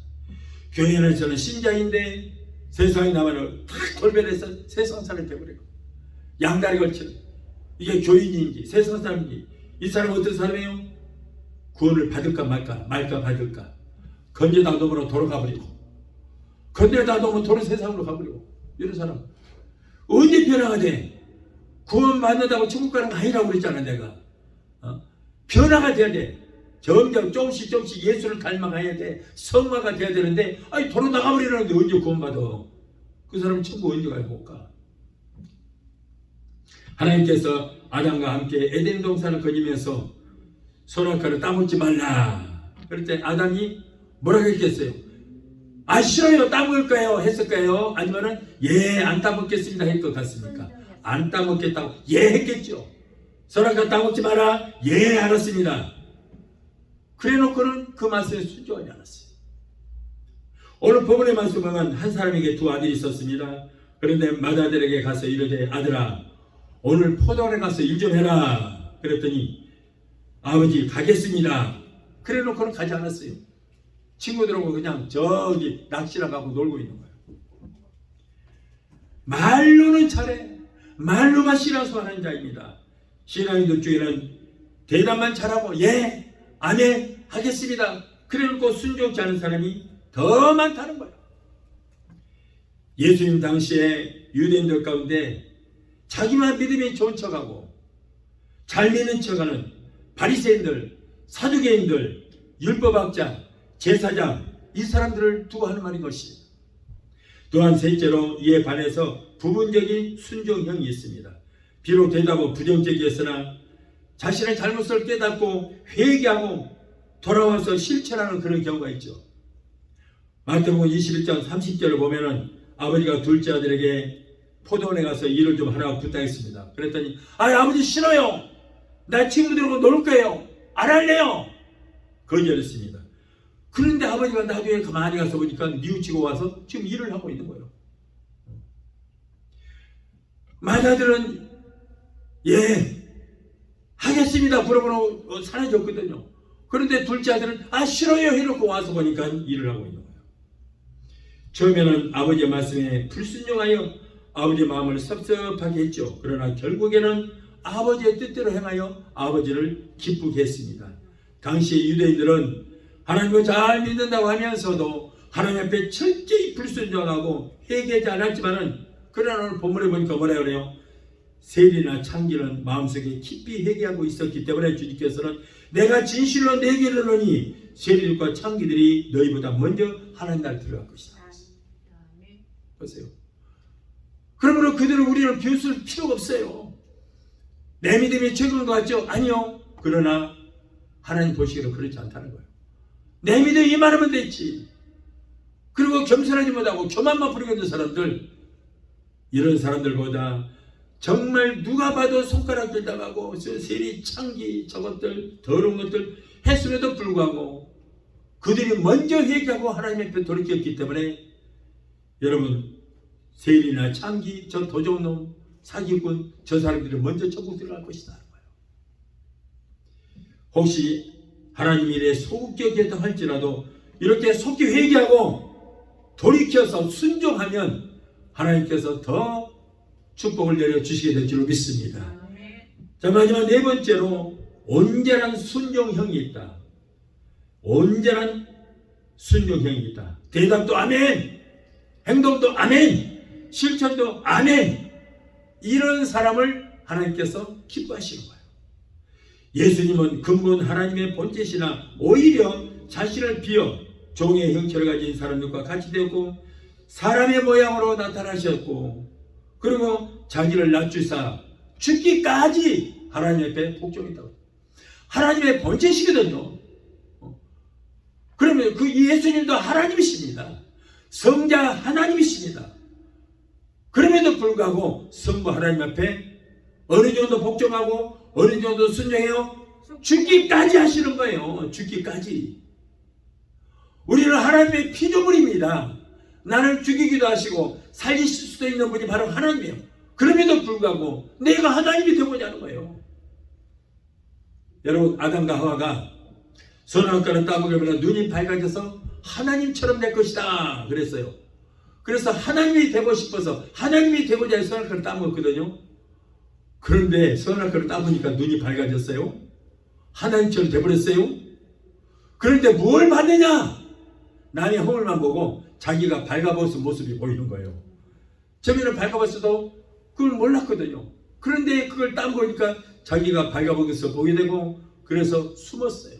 교회 안에서는 신자인데 세상에 나가면 탁 돌변해서 세상 사람이 되어버리고 양다리 걸치는 이게 교인인지 세상 사람인지 이 사람은 어떤 사람이에요? 구원을 받을까 말까 받을까 건져다 놓으면 도로 가버리고 건져다 놓으면 도로 세상으로 가버리고 이런 사람 언제 변화가 돼? 구원 받는다고 천국 가는 거 아니라고 그랬잖아 내가. 변화가 돼야 돼. 점점 조금씩 예수를 닮아가야 돼. 성화가 돼야 되는데 아니 도로 나가버리는데 언제 구원받아? 그 사람은 천국 언제 가야 못 가? 하나님께서 아담과 함께 에덴 동산을 거니면서 선악과를 따먹지 말라. 그럴 때 아담이 뭐라고 했겠어요? 아 싫어요 따먹을 거예요 했을까요? 아니면은 안 따먹겠습니다 할 것 같습니까? 안 따먹겠다고 했겠죠. 선악과 따먹지 마라 알았습니다. 그래놓고는 그 말씀에 순종하지 않았어요. 오늘 본문의 말씀은 한 사람에게 두 아들이 있었습니다. 그런데 맏아들에게 가서 이르되 아들아 오늘 포도원에 가서 일 좀 해라. 그랬더니 아버지 가겠습니다. 그래놓고는 가지 않았어요. 친구들하고 그냥 저기 낚시나 가고 놀고 있는 거예요. 말로는 잘해. 말로만 신앙생활 하는 자입니다. 신앙인들 중에는 대답만 잘하고 예, 아멘 하겠습니다. 그래놓고 순종치 않은 사람이 더 많다는 거예요. 예수님 당시에 유대인들 가운데 자기만 믿음이 좋은 척하고 잘 믿는 척하는 바리새인들, 사두개인들, 율법학자, 제사장 이 사람들을 두고 하는 말인 것이. 또한 셋째로 이에 반해서 부분적인 순종형이 있습니다. 비록 대답은 부정적이었으나 자신의 잘못을 깨닫고 회개하고 돌아와서 실천하는 그런 경우가 있죠. 마태복음 21장 30절을 보면은 아버지가 둘째 아들에게 포도원에 가서 일을 좀 하라고 부탁했습니다. 그랬더니 아버지 싫어요. 나 친구들하고 놀 거예요. 안 할래요. 거절했습니다. 그런데 아버지가 나중에 가만히 가서 보니까 뉘우치고 와서 지금 일을 하고 있는 거예요. 맏아들은 예 하겠습니다. 그러고는 사라졌거든요. 그런데 둘째 아들은 싫어요 해놓고 와서 보니까 일을 하고 있는 거예요. 처음에는 아버지의 말씀에 불순종하여 아버지의 마음을 섭섭하게 했죠. 그러나 결국에는 아버지의 뜻대로 행하여 아버지를 기쁘게 했습니다. 당시 유대인들은 하나님을 잘 믿는다고 하면서도 하나님 앞에 철저히 불순종하고 회개하지 않았지만은, 그러나 오늘 본문에 보니까 뭐라 그래요? 세리나 창기는 마음속에 깊이 회개하고 있었기 때문에 주님께서는 내가 진실로 내게 이르노니 세리들과 창기들이 너희보다 먼저 하나님 나라에 들어갈 것이다. 보세요. 그러므로 그들은 우리를 비웃을 필요가 없어요. 내 믿음이 최고인 것 같죠? 아니요. 그러나 하나님 보시기로 그렇지 않다는 거예요. 내 믿음이 이만하면 됐지. 그리고 겸손하지 못하고 교만만 부리고 있는 사람들, 이런 사람들보다 정말 누가 봐도 손가락 들다가고 세리, 창기, 저것들 더러운 것들 했음에도 불구하고 그들이 먼저 회개하고 하나님 앞에 돌이켰기 때문에 여러분, 세리나 창기, 저 도적놈, 놈, 사기꾼, 저 사람들이 먼저 천국 들어갈 것이다. 혹시 하나님 일에 소극적이었다 할지라도 이렇게 속히 회개하고 돌이켜서 순종하면 하나님께서 더 축복을 내려주시게 될 줄 믿습니다. 자, 마지막 네 번째로 온전한 순종형이 있다. 온전한 순종형이 있다. 대답도 아멘, 행동도 아멘, 실천도 아멘. 이런 사람을 하나님께서 기뻐하시는 거예요. 예수님은 근본 하나님의 본체시나 오히려 자신을 비어 종의 형체를 가진 사람들과 같이 되었고 사람의 모양으로 나타나셨고, 그리고 자기를 낮추사 죽기까지 하나님 앞에 복종했다고. 하나님의 본체시거든요. 그러면 그 예수님도 하나님이십니다. 성자 하나님이십니다. 그럼에도 불구하고 성부 하나님 앞에 어느 정도 복종하고 어느 정도 순종해요? 죽기까지 하시는 거예요. 죽기까지. 우리는 하나님의 피조물입니다. 나를 죽이기도 하시고 살리실 수도 있는 분이 바로 하나님이에요. 그럼에도 불구하고 내가 하나님이 되고자 하는 거예요. 여러분, 아담과 하와가 선악과를 따먹으면 눈이 밝아져서 하나님처럼 될 것이다 그랬어요. 그래서 하나님이 되고 싶어서 하나님이 되고자 해서 선악과를 따먹었거든요. 그런데 선악과를 따보니까 눈이 밝아졌어요. 하나님처럼 돼버렸어요. 그런데 뭘 받느냐? 남의 허물만 보고 자기가 발가벗은 모습이 보이는 거예요. 처음에는 발가벗어도 그걸 몰랐거든요. 그런데 그걸 따보니까 자기가 발가벗어서 보게 되고, 그래서 숨었어요.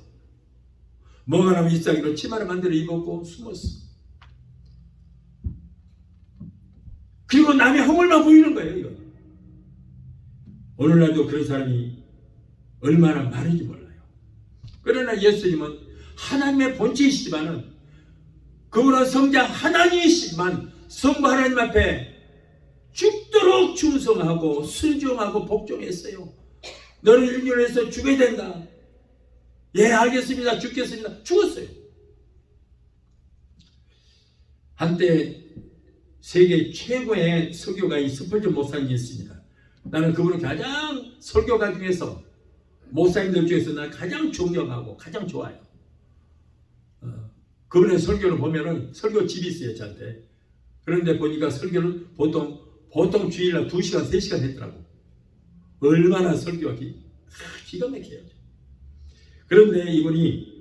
뭐가 나면 잎사귀로 치마를 만들어 입었고 숨었어. 그리고 남의 허물만 보이는 거예요. 이거. 오늘날도 그런 사람이 얼마나 많은지 몰라요. 그러나 예수님은 하나님의 본체이시지만은, 그분은 성자 하나님이시지만 성부 하나님 앞에 죽도록 충성하고 순종하고 복종했어요. 너를 인류를 해서 죽어야 된다. 예, 알겠습니다. 죽겠습니다. 죽었어요. 한때 세계 최고의 설교가인 스펄전 목사님이 있습니다. 나는 그분을 가장 설교가 중에서, 목사님들 중에서 난 가장 존경하고 가장 좋아요. 그분의 설교를 보면은 설교 집이 있어요, 저한테. 그런데 보니까 설교는 보통 보통 주일날 2시간, 3시간 했더라고. 얼마나 설교가 기가 막혀요. 그런데 이분이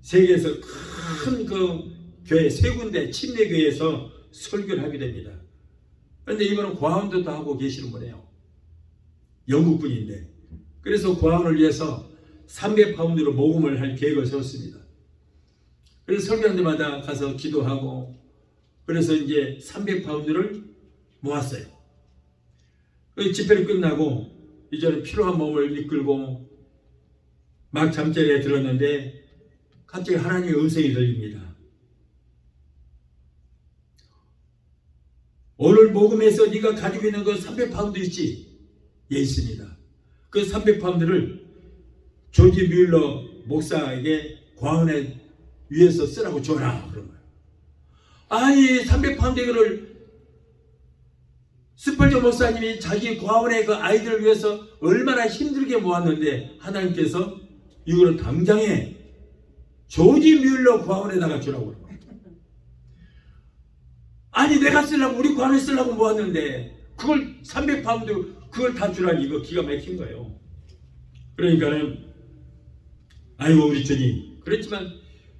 세계에서 큰 그 교회 세 군데 침례교회에서 설교를 하게 됩니다. 그런데 이분은 과언도 하고 계시는 분이에요. 영국 분인데. 그래서 과언을 위해서 300파운드로 모금을 할 계획을 세웠습니다. 그래서 설교하는 데마다 가서 기도하고, 그래서 이제 300파운드를 모았어요. 집회를 끝나고 이제는 피로한 몸을 이끌고 막 잠자리에 들었는데 갑자기 하나님의 음성이 들립니다. 오늘 모금해서 네가 가지고 있는 그 300파운드 있지? 예, 있습니다. 그 300파운드를 조지 뮬러 목사에게 과언에 위해서 쓰라고 줘라 그런 거예요. 아니 300파운드 이거를 스펄전 목사님이 자기 과언의 그 아이들을 위해서 얼마나 힘들게 모았는데 하나님께서 이거를 당장에 조지 뮬러 과언에다가 주라고 그래요. 아니 내가 쓰려고 우리 과언에 쓰려고 모았는데 그걸 300파운드 그걸 다 주라니 이거 기가 막힌 거예요. 그러니까는 아이고 우리 주님, 그렇지만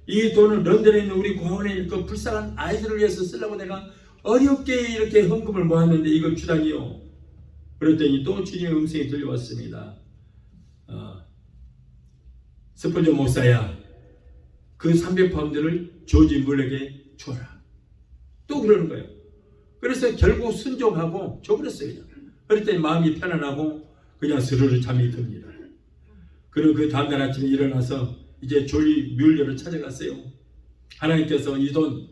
이 돈은 런던에 있는 우리 과언에 그 불쌍한 아이들을 위해서 쓰려고 내가 어렵게 이렇게 헌금을 모았는데 이걸 주다니요. 그랬더니 또 주님의 음성이 들려왔습니다. 스펄전 목사야, 그 300파운드를 조지 물에게 줘라. 또 그러는 거예요. 그래서 결국 순종하고 줘버렸어요. 그냥. 그랬더니 마음이 편안하고 그냥 스르르 잠이 듭니다. 그리고 그 다음날 아침에 일어나서 이제 조지 뮬러를 찾아갔어요. 하나님께서 이 돈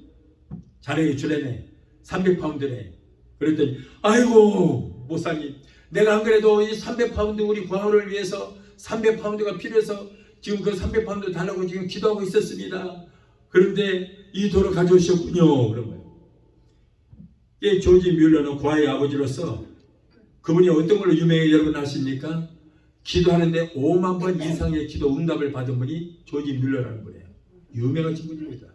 자네에게 주래네. 300파운드네. 그랬더니 아이고 목사님, 내가 안 그래도 이 300파운드 우리 과언을 위해서 300파운드가 필요해서 지금 그 300파운드 달라고 지금 기도하고 있었습니다. 그런데 이 돈을 가져오셨군요. 그런 거예요. 이 조지 뮬러는 과의 아버지로서 그분이 어떤 걸로 유명해 여러분 아십니까? 기도하는데 5만 번 이상의 기도 응답을 받은 분이 조지 뮬러라는 분이에요. 유명하신 분입니다.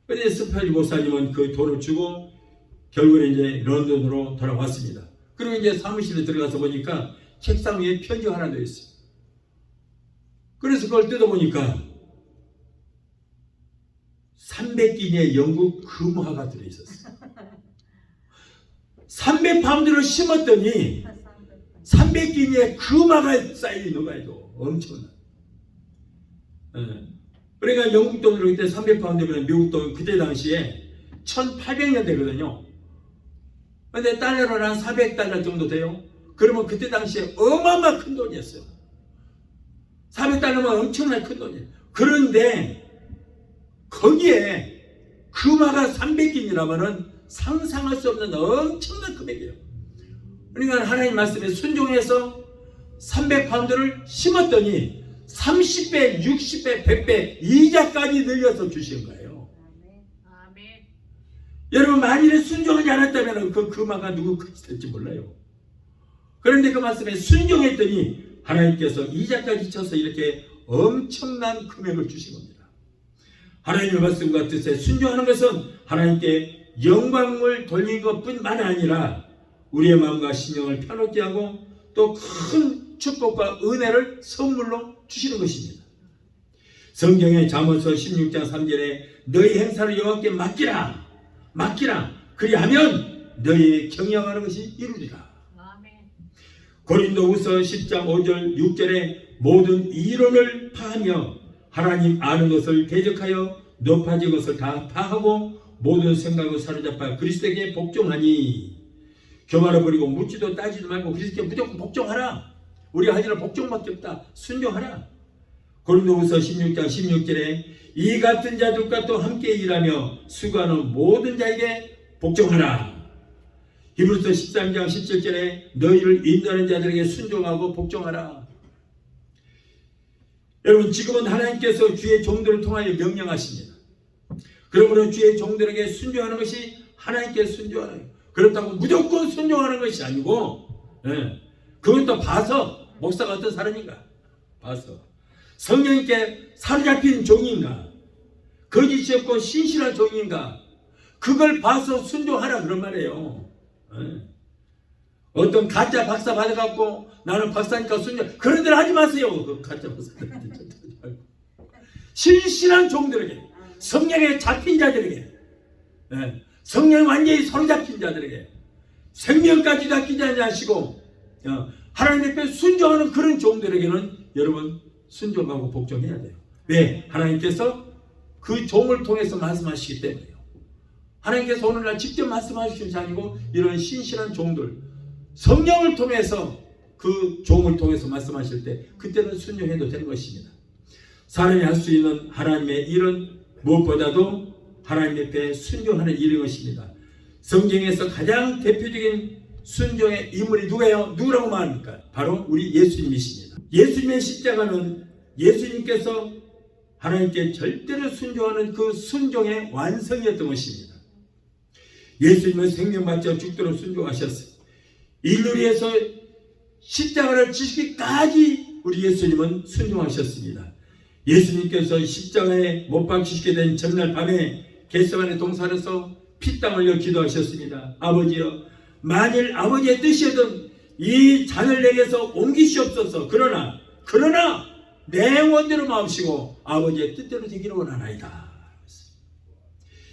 그런데 스펄전 목사님은 그 돈을 주고 결국에 이제 런던으로 돌아왔습니다. 그리고 이제 사무실에 들어가서 보니까 책상 위에 편지가 하나 되어 있어요. 그래서 그걸 뜯어보니까 300기의 영국 금화가 들어있었어요. 300파운드를 심었더니 300기의 금화가 쌓여있는 거예요. 엄청나. 그러니까 영국 돈으로 그때 300파운드면 미국 돈 그때 당시에 1800년대거든요. 근데 달러로 한 400달러 정도 돼요. 그러면 그때 당시에 어마어마한 큰 돈이었어요. 400달러면 엄청나게 큰 돈이에요. 그런데 거기에 금화가 300기이라면은 상상할 수 없는 엄청난 금액이에요. 그러니까 하나님 말씀에 순종해서 300파운드를 심었더니 30배, 60배, 100배 이자까지 늘려서 주신 거예요. 아멘. 여러분 만일에 순종하지 않았다면 그 금화가 누구 것이 될지 몰라요. 그런데 그 말씀에 순종했더니 하나님께서 이자까지 쳐서 이렇게 엄청난 금액을 주신 겁니다. 하나님의 말씀과 뜻에 순종하는 것은 하나님께 영광을 돌리는 것뿐만 아니라 우리의 마음과 심령을 편하게 하고 또 큰 축복과 은혜를 선물로 주시는 것입니다. 성경의 잠언서 16장 3절에 너희 행사를 여호와께 맡기라 그리하면 너희 경영하는 것이 이루리라. 고린도후서 10장 5절 6절에 모든 이론을 파하며 하나님 아는 것을 대적하여 높아진 것을 다 파하고 모든 생각을 사로잡아 그리스도에게 복종하니 교만을 버리고 묻지도 따지도 말고 그리스도께 무조건 복종하라. 우리가 할 일은 복종밖에 없다. 순종하라. 고린도후서 16장 16절에 이 같은 자들과 또 함께 일하며 수고하는 모든 자에게 복종하라. 히브리서 13장 17절에 너희를 인도하는 자들에게 순종하고 복종하라. 여러분 지금은 하나님께서 주의 종들을 통하여 명령하십니다. 그러므로 주의 종들에게 순종하는 것이 하나님께 순종하는 거예요. 그렇다고 무조건 순종하는 것이 아니고 그것도 봐서 목사가 어떤 사람인가 봐서 성령님께 사로잡힌 종인가 거짓이 없고 신실한 종인가 그걸 봐서 순종하라 그런 말이에요. 어떤 가짜 박사 받아갖고 나는 박사니까 순종, 그런 데를 하지 마세요. 그 가짜 박사들. 신실한 종들에게, 성령에 잡힌 자들에게, 성령 완전히 사로잡힌 자들에게 생명까지 다 끼지 않으시고 하나님 앞에 순종하는 그런 종들에게는 여러분 순종하고 복종해야 돼요. 왜? 하나님께서 그 종을 통해서 말씀하시기 때문에요. 하나님께서 오늘날 직접 말씀하시는 것이 아니고 이런 신실한 종들, 성령을 통해서 그 종을 통해서 말씀하실 때 그때는 순종해도 되는 것입니다. 사람이 할 수 있는 하나님의 일은 무엇보다도 하나님 앞에 순종하는 일인 것입니다. 성경에서 가장 대표적인 순종의 인물이 누구예요? 누구라고 말합니까? 바로 우리 예수님이십니다. 예수님의 십자가는 예수님께서 하나님께 절대로 순종하는 그 순종의 완성이었던 것입니다. 예수님은 생명받자 죽도록 순종하셨어요. 인류를 위해서 십자가를 지시기까지 우리 예수님은 순종하셨습니다. 예수님께서 십자가에 못 박히시게 된 전날 밤에 겟세마네 동산에서 피땀 흘려 기도하셨습니다. 아버지여, 만일 아버지의 뜻이었던 이 잔을 내게서 옮기시옵소서. 그러나 내 원대로 마옵시고 아버지의 뜻대로 되기를 원하나이다.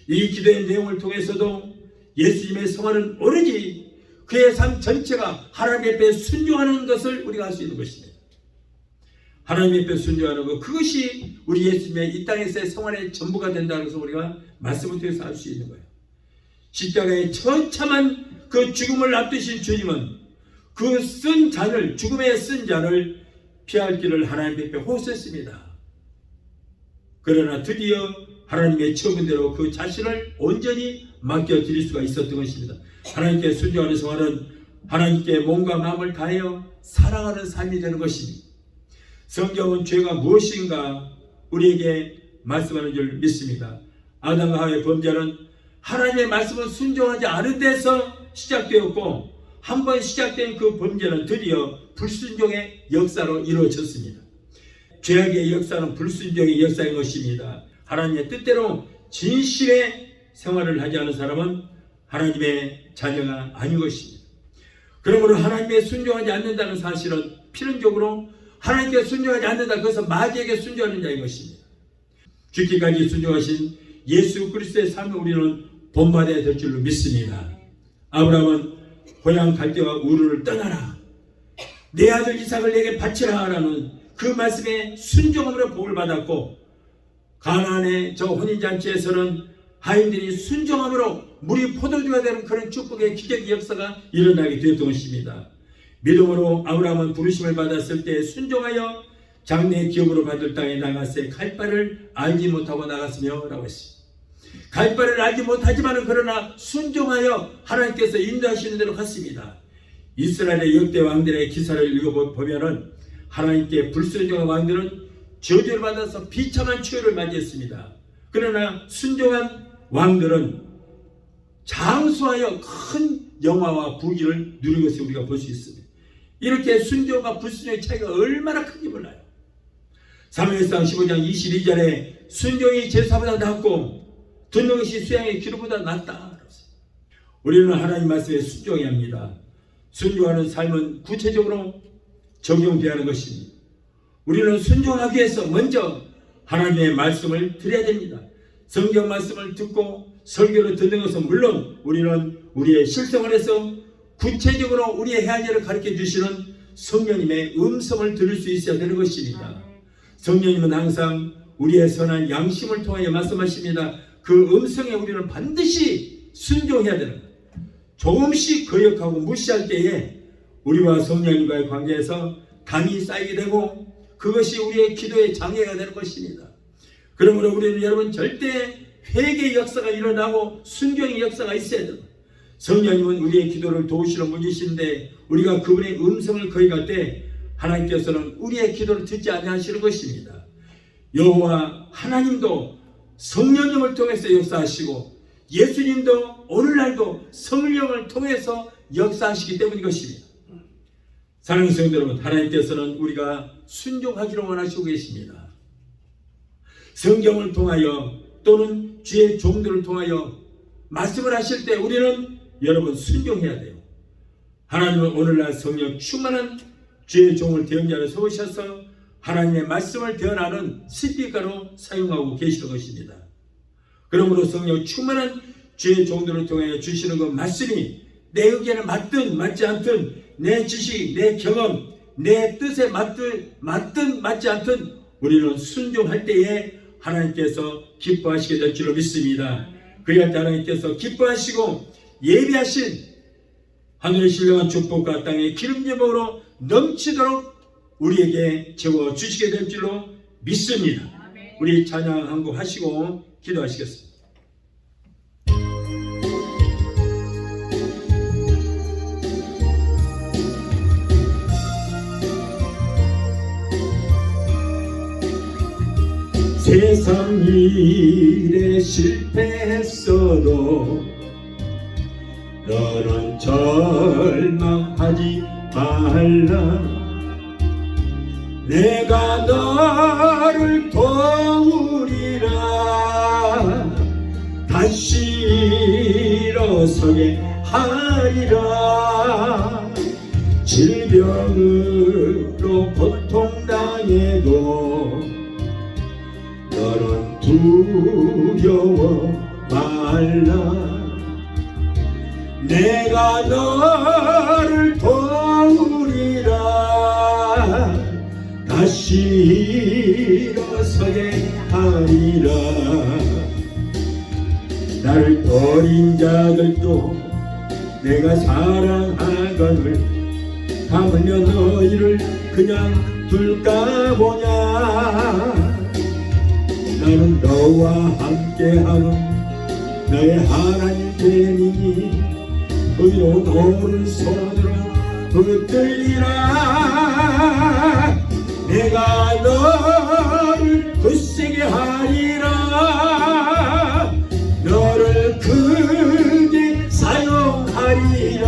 이 기도의 내용을 통해서도 예수님의 성화는 오로지 그의 삶 전체가 하나님 앞에 순종하는 것을 우리가 알 수 있는 것입니다. 하나님 앞에 순종하는 것, 그것이 우리 예수님의 이 땅에서의 생활의 전부가 된다는 것을 우리가 말씀을 통해서 알 수 있는 거예요. 십자가의 처참한 그 죽음을 앞두신 주님은 그 쓴 잔을, 죽음의 쓴 잔을 피할 길을 하나님 앞에 호소했습니다. 그러나 드디어 하나님의 처분대로 그 자신을 온전히 맡겨드릴 수가 있었던 것입니다. 하나님께 순종하는 생활은 하나님께 몸과 마음을 다하여 사랑하는 삶이 되는 것입니다. 성경은 죄가 무엇인가 우리에게 말씀하는 줄 믿습니다. 아담과 하와의 범죄는 하나님의 말씀을 순종하지 않은 데서 시작되었고, 한번 시작된 그 범죄는 드디어 불순종의 역사로 이루어졌습니다. 죄악의 역사는 불순종의 역사인 것입니다. 하나님의 뜻대로 진실의 생활을 하지 않은 사람은 하나님의 자녀가 아닌 것입니다. 그러므로 하나님의 순종하지 않는다는 사실은 필연적으로 하나님께 순종하지 않는다, 그것은 마귀에게 순종하는 자인 것입니다. 죽기까지 순종하신 예수 그리스도의 삶을 우리는 본받아야 될 줄로 믿습니다. 아브라함은 고향 갈대와 우르를 떠나라, 내 아들 이삭을 내게 바치라 라는 그 말씀에 순종함으로 복을 받았고, 가나안의 저 혼인잔치에서는 하인들이 순종함으로 물이 포도주가 되는 그런 축복의 기적의 역사가 일어나게 되었던 것입니다. 믿음으로 아브라함은 부르심을 받았을 때 순종하여 장래의 기업으로 받을 땅에 나갔을 갈 바를 알지 못하고 나갔으며 라고 했습니다. 갈 바를 알지 못하지만 그러나 순종하여 하나님께서 인도하시는 대로 갔습니다. 이스라엘의 역대 왕들의 기사를 읽어보면 하나님께 불순종한 왕들은 저주를 받아서 비참한 추월을 맞이했습니다. 그러나 순종한 왕들은 장수하여 큰 영화와 부귀를 누린 것을 우리가 볼 수 있습니다. 이렇게 순종과 불순종의 차이가 얼마나 큰지 몰라요. 사무엘상 15장 22절에 순종이 제사보다 낫고 듣는 것이 수양의 기도보다 낫다. 우리는 하나님 말씀에 순종해야 합니다. 순종하는 삶은 구체적으로 적용되어야 하는 것입니다. 우리는 순종하기 위해서 먼저 하나님의 말씀을 들어야 됩니다. 성경 말씀을 듣고 설교를 듣는 것은 물론 우리는 우리의 실생활에서 구체적으로 우리의 해야 할 일을 가르쳐 주시는 성령님의 음성을 들을 수 있어야 되는 것입니다. 성령님은 항상 우리의 선한 양심을 통하여 말씀하십니다. 그 음성에 우리는 반드시 순종해야 되는 거예요. 조금씩 거역하고 무시할 때에 우리와 성령님과의 관계에서 강이 쌓이게 되고 그것이 우리의 기도의 장애가 되는 것입니다. 그러므로 우리는 여러분 절대 회개의 역사가 일어나고 순종의 역사가 있어야 돼요. 성령님은 우리의 기도를 도우시는 분이신데 우리가 그분의 음성을 거역할 때 하나님께서는 우리의 기도를 듣지 아니하시는 것입니다. 여호와 하나님도 성령님을 통해서 역사하시고 예수님도 오늘날도 성령을 통해서 역사하시기 때문인 것입니다. 사랑하는 성도 여러분, 하나님께서는 우리가 순종하기를 원하시고 계십니다. 성경을 통하여 또는 주의 종들을 통하여 말씀을 하실 때 우리는 여러분 순종해야 돼요. 하나님은 오늘날 성령 충만한 주의 종을 대언자로 세우셔서 하나님의 말씀을 대언하는 스피커로 사용하고 계시는 것입니다. 그러므로 성령 충만한 주의 종들을 통해 주시는 그 말씀이 내 의견에 맞든 맞지 않든, 내 지식, 내 경험, 내 뜻에 맞든 맞지 않든 우리는 순종할 때에 하나님께서 기뻐하시게 될 줄로 믿습니다. 그리할 때 하나님께서 기뻐하시고 예비하신 하늘의 신령한 축복과 땅의 기름진 복으로 넘치도록 우리에게 채워주시게 될 줄로 믿습니다. 우리 찬양 한 곡 하시고 기도하시겠습니다. 세상 일에 실패했어도 너는 절망하지 말라. 내가 너를 도우리라. 다시 일어서게 하리라. 질병으로 고통당해도 너는 두려워 말라. 내가 너를 도우리라. 다시 일어서게 하리라. 나를 버린 자들도 내가 사랑하거늘 하물며 너희를 그냥 둘까 보냐. 나는 너와 함께하는 너의 하나님 되니 의로운 오른손으로 붙들리라. 내가 너를 굳세게 하리라. 너를 크게 사용하리라.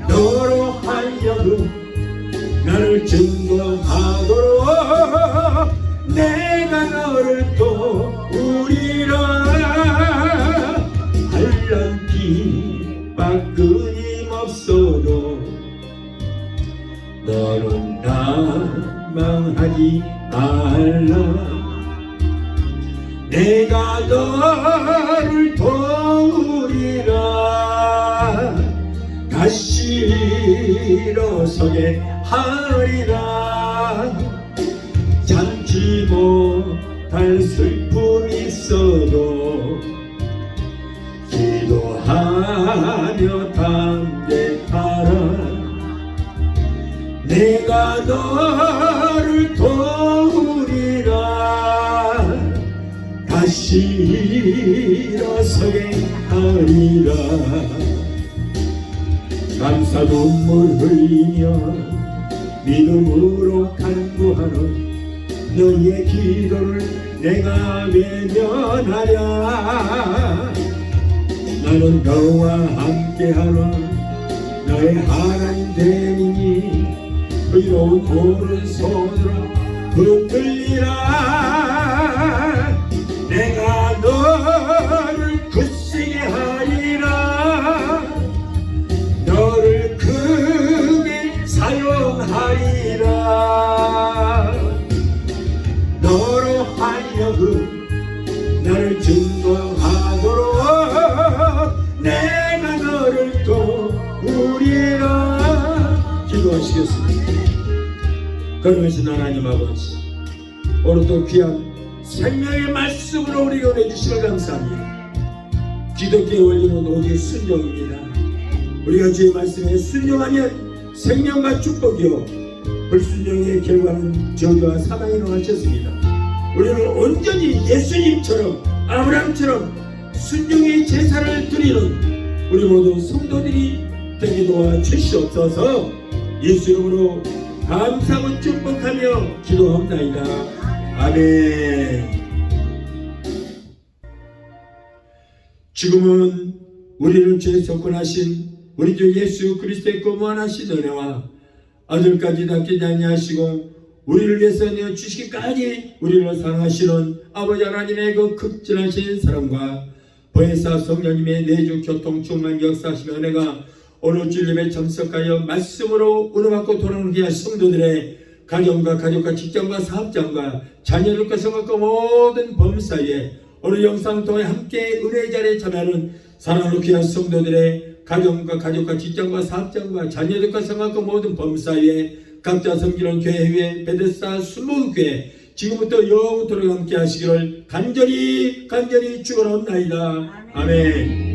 너로 하여금 나를 증거하도록 내가 너를 도우리라. 한란 핍박 끊임없어도 너는 낙망하지 말라. 내가 너를 도우리라. 다시 일어서게 하리라. 참지 못할 슬픔이 있어도 기도하며 담대하라. 내가 너를 도우리라. 다시 일어서게 하리라. 감사 눈물 흘리며 믿음으로 간구하는 너희의 기도를 내가 외면하랴. 나는 너와 함께하는 너의 하나님 되니 의로운 오른손으로 붙들리라. 내가 너를 굳세게 하리라. 너를 크게 사용하리라. 너로 하여금 나를 증거하도록 내가 너를 도우리라. 기도하시겠습니다. 거룩하신 하나님 아버지, 오늘도 귀한 생명의 말씀으로 우리가 은혜주시길 감사합니다. 기독교의 원리는 오직 순종입니다. 우리가 주의 말씀에 순종하면 생명과 축복이요 불순종의 결과는 저주와 사망이라고 하셨습니다. 우리는 온전히 예수님처럼 아브라함처럼 순종의 제사를 드리는 우리 모두 성도들이 되게 도와주시옵소서. 예수 이름으로 감사하고 축복하며 기도합나이다. 아멘. 지금은 우리를 죄에 속건하신 우리 주 예수 그리스도의 무한하신 은혜와 아들까지 닦이지 아니하시고 우리를 위해서 내어주시기까지 우리를 사랑하시는 아버지 하나님의 그 극진하신 사랑과 보혜사 성령님의 내주 교통 충만 역사하시는 은혜가 오늘 주일에 참석하여 말씀으로 은혜받고 돌아오는 한 성도들의 가정과 가족과 직장과 사업장과 자녀들과 성학과 모든 범사에 오늘 영상을 통해 함께 은혜의 자리에 참여하는 사랑하는 귀한 성도들의 가정과 가족과 직장과 사업장과 자녀들과 성학과 모든 범사에 각자 섬기는 교회 베데스다 순복음교회 지금부터 영원토록 함께 하시기를 간절히 축원합니다. 아멘.